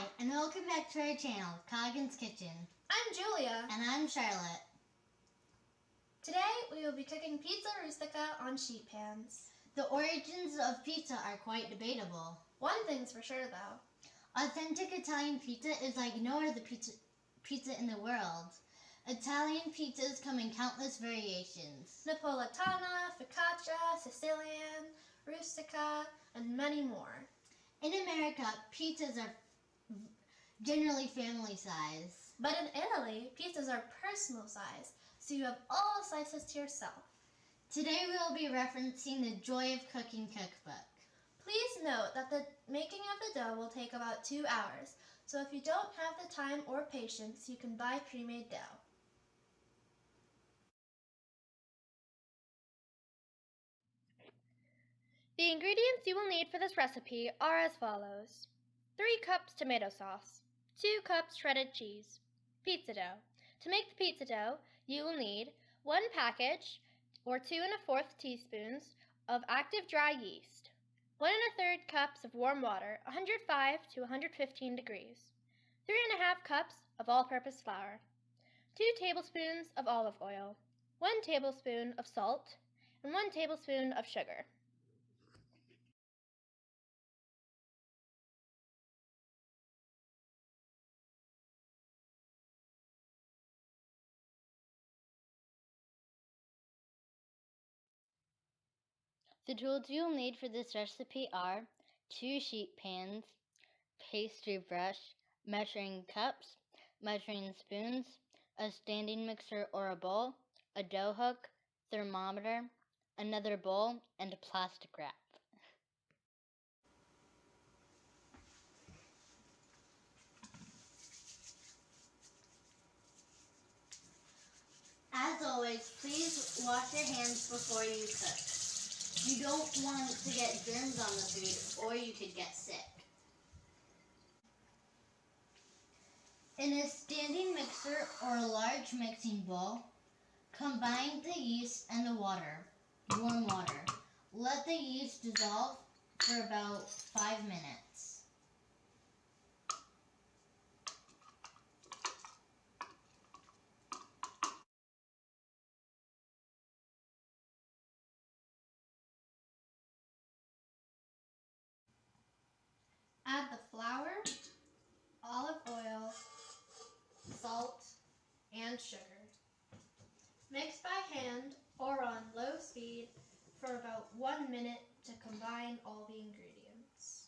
Hi, and welcome back to our channel, Coggins Kitchen. I'm Julia. And I'm Charlotte. Today we will be cooking pizza rustica on sheet pans. The origins of pizza are quite debatable. One thing's for sure though. Authentic Italian pizza is like no other pizza in the world. Italian pizzas come in countless variations. Napoletana, focaccia, Sicilian, rustica, and many more. In America, pizzas are generally family size. But in Italy, pizzas are personal size, so you have all the slices to yourself. Today we will be referencing the Joy of Cooking cookbook. Please note that the making of the dough will take about 2 hours, so if you don't have the time or patience, you can buy pre-made dough. The ingredients you will need for this recipe are as follows: 3 cups tomato sauce, 2 cups shredded cheese, pizza dough. To make the pizza dough, you will need 1 package or 2 1/4 teaspoons of active dry yeast, 1 1/3 cups of warm water, 105 to 115 degrees, 3 1/2 cups of all-purpose flour, 2 tablespoons of olive oil, 1 tablespoon of salt, and 1 tablespoon of sugar. The tools you'll need for this recipe are 2 sheet pans, pastry brush, measuring cups, measuring spoons, a standing mixer or a bowl, a dough hook, thermometer, another bowl, and a plastic wrap. As always, please wash your hands before you cook. You don't want to get germs on the food or you could get sick. In a standing mixer or a large mixing bowl, combine the yeast and the water, warm water. Let the yeast dissolve for about 5 minutes. Add the flour, olive oil, salt, and sugar. Mix by hand or on low speed for about 1 minute to combine all the ingredients.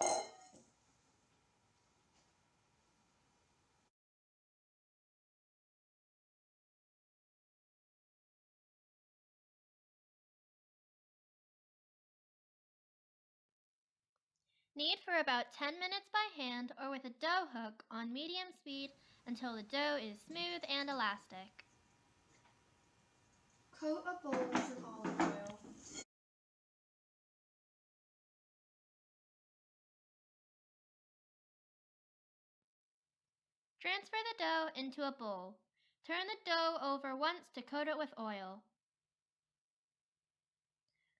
Knead for about 10 minutes by hand or with a dough hook on medium speed until the dough is smooth and elastic. Coat a bowl with some olive oil. Transfer the dough into a bowl. Turn the dough over once to coat it with oil.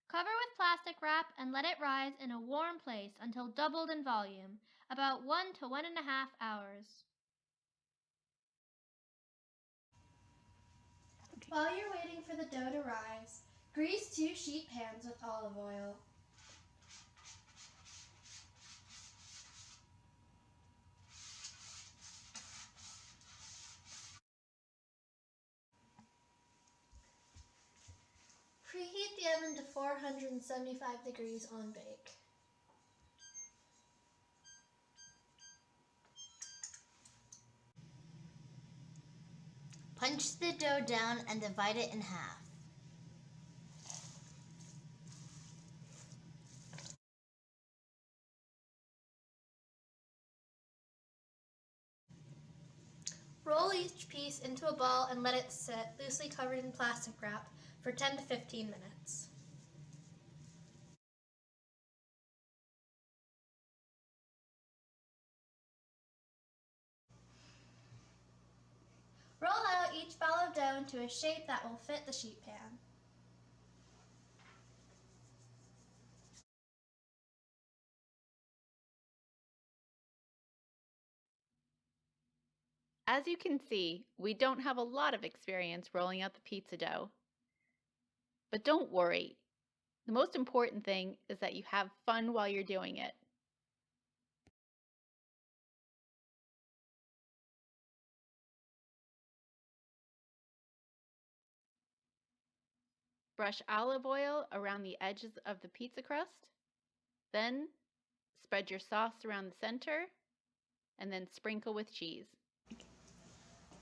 Cover with plastic wrap and let it rise in a warm place until doubled in volume, about 1 to 1.5 hours. While you're waiting for the dough to rise, grease 2 sheet pans with olive oil. Preheat the oven to 475 degrees on bake. Punch the dough down and divide it in half. Roll each piece into a ball and let it sit, loosely covered in plastic wrap, for 10 to 15 minutes. Roll out each ball of dough into a shape that will fit the sheet pan. As you can see, we don't have a lot of experience rolling out the pizza dough. But don't worry. The most important thing is that you have fun while you're doing it. Brush olive oil around the edges of the pizza crust. Then spread your sauce around the center and then sprinkle with cheese.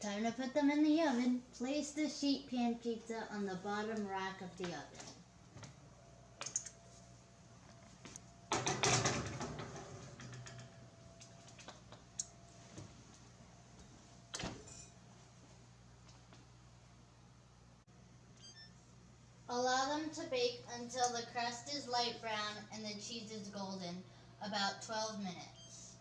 Time to put them in the oven. Place the sheet pan pizza on the bottom rack of the oven. Allow them to bake until the crust is light brown and the cheese is golden, about 12 minutes.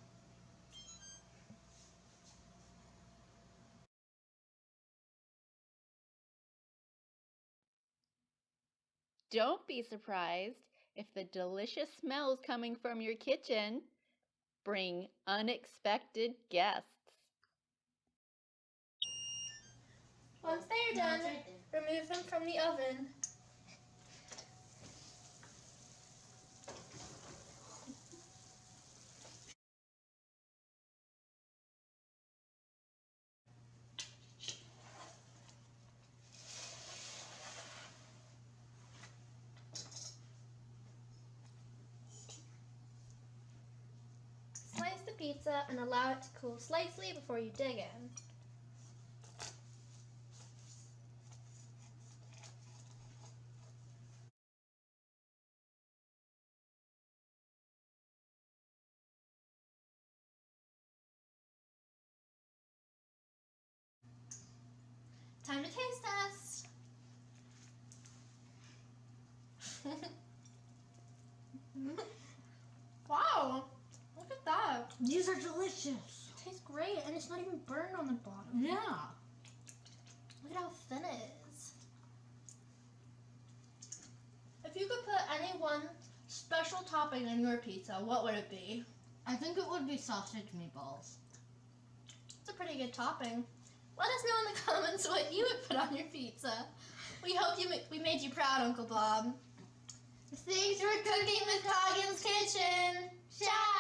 Don't be surprised if the delicious smells coming from your kitchen bring unexpected guests. Once they are done, remove them from the oven. Slice the pizza and allow it to cool slightly before you dig in. Time to taste test. Wow, look at that. These are delicious. It tastes great, and it's not even burned on the bottom. Yeah. Look at how thin it is. If you could put any one special topping on your pizza, what would it be? I think it would be sausage meatballs. It's a pretty good topping. Let us know in the comments what you would put on your pizza. We hope we made you proud, Uncle Bob. Thanks for cooking with Coggins Kitchen. Ciao!